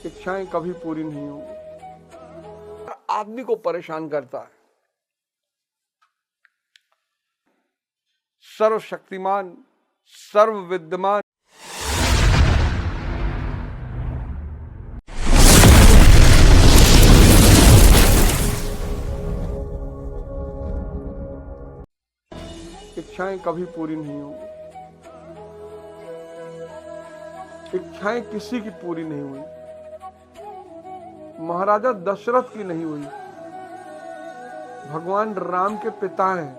इच्छाएं कभी पूरी नहीं होंगी। आदमी को परेशान करता है। सर्वशक्तिमान, सर्व विद्यमान, इच्छाएं कभी पूरी नहीं होंगी। इच्छाएं किसी की पूरी नहीं हुई। महाराजा दशरथ की नहीं हुई, भगवान राम के पिता हैं।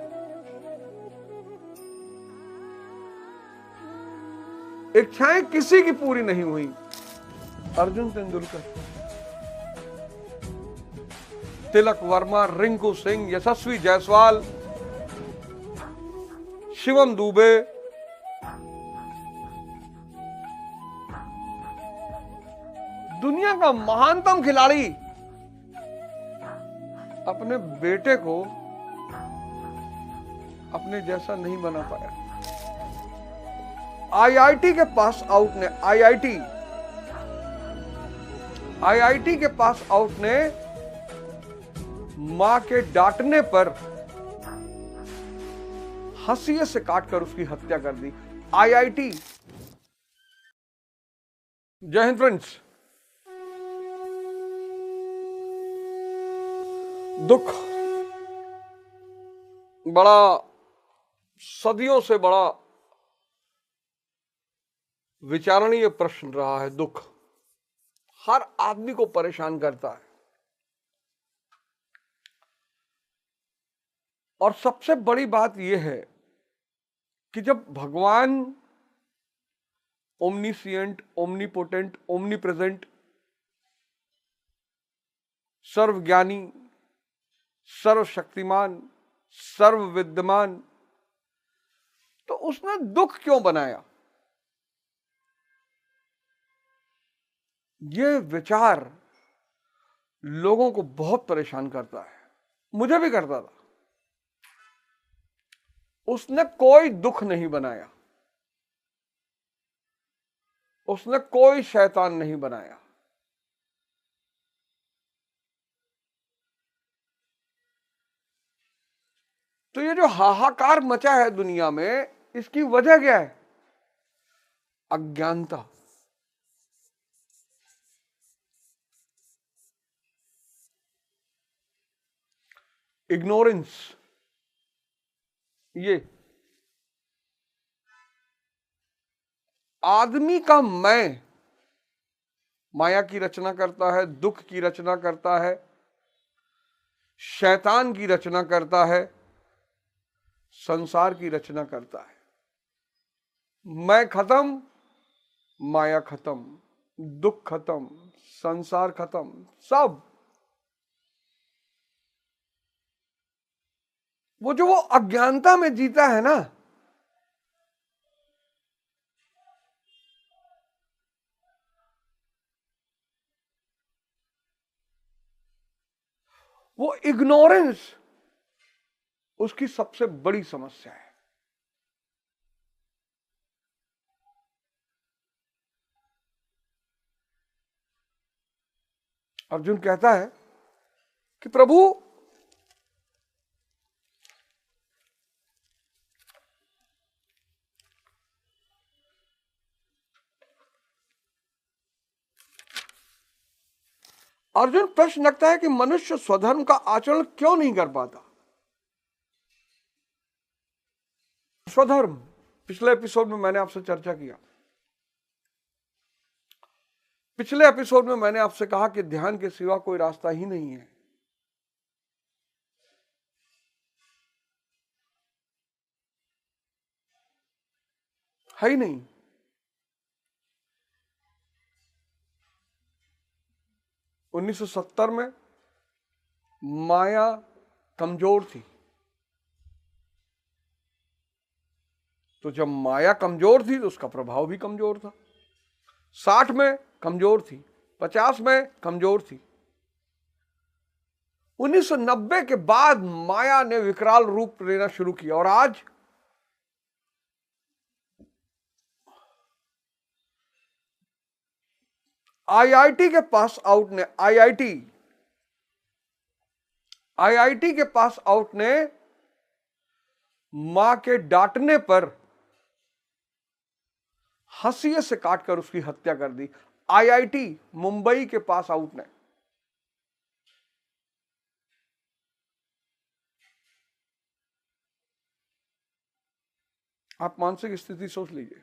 इच्छाएं किसी की पूरी नहीं हुई। अर्जुन तेंदुलकर, तिलक वर्मा, रिंकू सिंह, यशस्वी जायसवाल, शिवम दुबे, दुनिया का महानतम खिलाड़ी अपने बेटे को अपने जैसा नहीं बना पाया। आईआईटी के पास आउट ने आईआईटी के पास आउट ने मां के डांटने पर हंसिए से काटकर उसकी हत्या कर दी। आईआईटी। जय हिंद फ्रेंड्स। दुख बड़ा सदियों से बड़ा विचारणीय प्रश्न रहा है। दुख हर आदमी को परेशान करता है। और सबसे बड़ी बात यह है कि जब भगवान ओमनीसिएंट, ओमनीपोटेंट, ओमनीप्रेजेंट, सर्वज्ञानी, सर्वशक्तिमान, सर्व विद्यमान, तो उसने दुख क्यों बनाया? यह विचार लोगों को बहुत परेशान करता है। मुझे भी करता था। उसने कोई दुख नहीं बनाया, उसने कोई शैतान नहीं बनाया। तो ये जो हाहाकार मचा है दुनिया में, इसकी वजह क्या है? अज्ञानता। इग्नोरेंस। ये आदमी का मैं माया की रचना करता है, दुख की रचना करता है, शैतान की रचना करता है, संसार की रचना करता है। मैं खत्म, माया खत्म, दुख खत्म, संसार खत्म, सब। वो अज्ञानता में जीता है ना, वो इग्नोरेंस उसकी सबसे बड़ी समस्या है। अर्जुन कहता है कि प्रभु, अर्जुन प्रश्न रखता है कि मनुष्य स्वधर्म का आचरण क्यों नहीं कर पाता? स्वधर्म पिछले एपिसोड में मैंने आपसे चर्चा किया। पिछले एपिसोड में मैंने आपसे कहा कि ध्यान के सिवा कोई रास्ता ही नहीं है। है ही नहीं। उन्नीस 1970 में माया कमजोर थी। तो जब माया कमजोर थी तो उसका प्रभाव भी कमजोर था। 60 में कमजोर थी, 50 में कमजोर थी। 1990 के बाद माया ने विकराल रूप लेना शुरू किया और आज आईआईटी के पास आउट ने आईआईटी के पास आउट ने मां के डांटने पर हंसिए से काटकर उसकी हत्या कर दी। आईआईटी मुंबई के पास आउट ने। आप मानसिक स्थिति सोच लीजिए।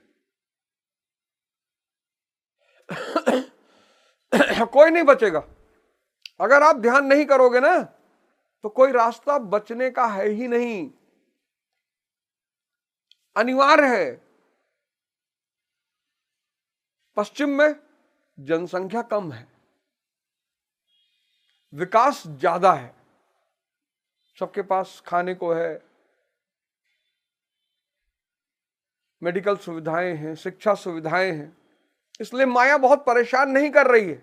कोई नहीं बचेगा। अगर आप ध्यान नहीं करोगे ना तो कोई रास्ता बचने का है ही नहीं। अनिवार्य है। पश्चिम में जनसंख्या कम है, विकास ज्यादा है, सबके पास खाने को है, मेडिकल सुविधाएं हैं, शिक्षा सुविधाएं हैं, इसलिए माया बहुत परेशान नहीं कर रही है।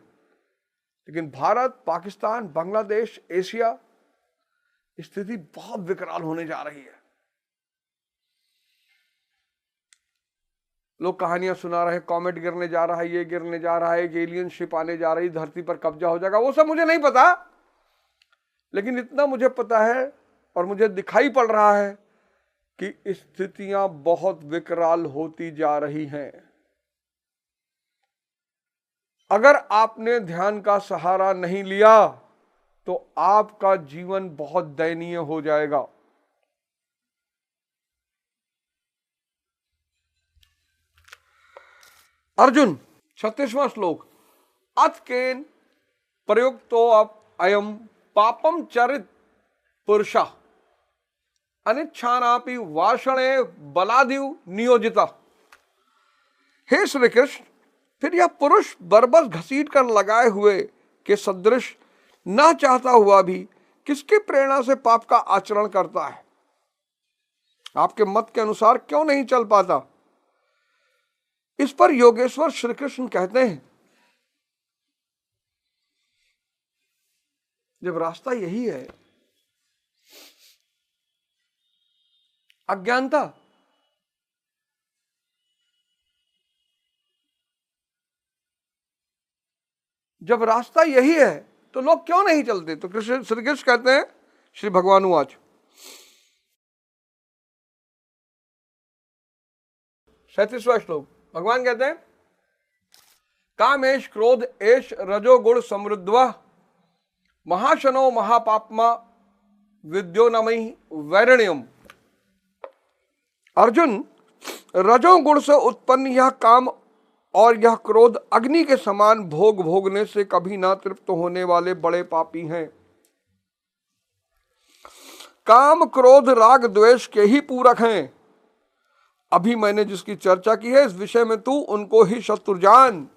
लेकिन भारत, पाकिस्तान, बांग्लादेश, एशिया, स्थिति बहुत विकराल होने जा रही है। लोग कहानियां सुना रहे, कॉमेट गिरने जा रहा है, ये गिरने जा रहा है, एक एलियन शिप आने जा रही, धरती पर कब्जा हो जाएगा। वो सब मुझे नहीं पता, लेकिन इतना मुझे पता है और मुझे दिखाई पड़ रहा है कि स्थितियां बहुत विकराल होती जा रही हैं। अगर आपने ध्यान का सहारा नहीं लिया तो आपका जीवन बहुत दयनीय हो जाएगा। अर्जुन 36वां श्लोक। अतकेन प्रयुक्तो अयम पापम चरित पुरुषा अनिच्छानापि वाषणे बलादिव नियोजिता। हे श्री कृष्ण, फिर यह पुरुष बरबस घसीट कर लगाए हुए के सदृश न चाहता हुआ भी किसकी प्रेरणा से पाप का आचरण करता है? आपके मत के अनुसार क्यों नहीं चल पाता? इस पर योगेश्वर श्री कृष्ण कहते हैं, जब रास्ता यही है, अज्ञानता, जब रास्ता यही है तो लोग क्यों नहीं चलते? तो कृष्ण, श्री कृष्ण कहते हैं, श्री भगवान उवाच 37वां श्लोक। भगवान कहते हैं, कामेश क्रोध एश रजोगुण समृद्ध महाशनो महापापमा विद्योनमयी वैरण्यम। अर्जुन, रजोगुण से उत्पन्न यह काम और यह क्रोध अग्नि के समान भोग भोगने से कभी ना तृप्त होने वाले बड़े पापी हैं। काम, क्रोध, राग, द्वेष के ही पूरक हैं। अभी मैंने जिसकी चर्चा की है, इस विषय में तू उनको ही शत्रु जान।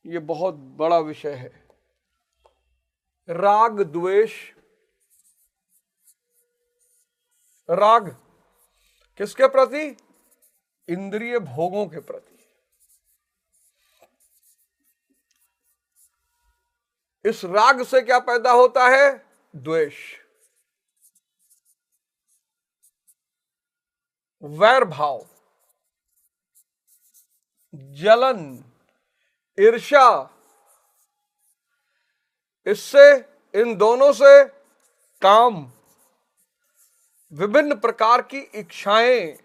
ये बहुत बड़ा विषय है। राग, द्वेष। राग किसके प्रति? इंद्रिय भोगों के प्रति। इस राग से क्या पैदा होता है? द्वेष, वैर भाव, जलन, ईर्ष्या। इससे, इन दोनों से काम, विभिन्न प्रकार की इच्छाएं,